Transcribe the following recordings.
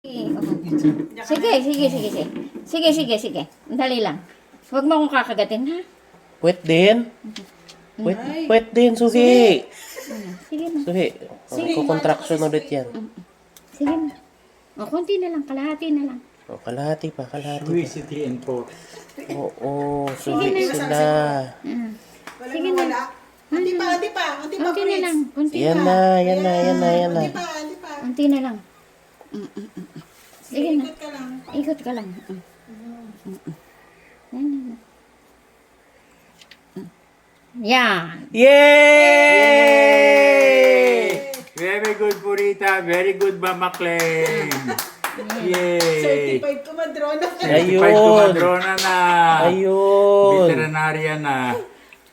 Sige, sige, sige, sige. Sige, sige, sige. Dali lang. Huwag mo akong kakagatin, ha? Puwet din. Puwet din, Suhi. Sige na. Suhi. Kukontraction ulit yan. Sige na. O, konti na lang. Kalahati na lang. O, kalahati pa, kalahati pa. Obesity and pork. Oo, Suhi sila. Sige na. Hindi pa, hindi pa. Hindi pa, Konti na lang. Konti Yan na. na, yan na, yan na, yan na. Hindi pa, hindi pa. Konti na lang. Sige na. Ikot ka lang. Ikot ka lang. Yan. Yay! Very good, Purita. Very good, Mama Clem. Yay! Certified kumadrona. Certified Ayun. kumadrona na. Ayun. Veterinarya na.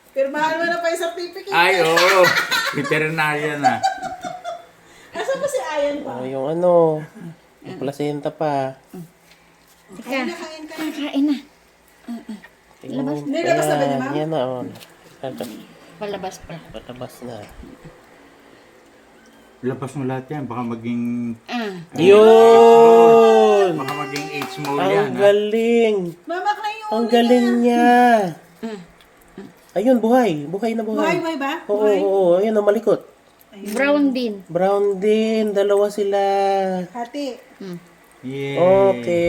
Pirmahan mo na pa yung certificate. Ay, oo. Veterinarya na. Asa ba si Ayan pa? O, yung ano, yung placenta pa. Teka. Kain ka. Kain na. Tingnan mo. Nilabas na ba niya, ma'am? Yan na, o. Palabas pa. Patabas na. Labas mo lahat yan. Baka maging... Yun! Baka maging H small yan. Ang galing! Mama ka yung Ang galing niya! Ayun, buhay. Buhay na buhay. buhay ba? Oo, oo. Ayun, malikot. Brown din. Brown din. Dalawa sila. Hati. Yay! Okay.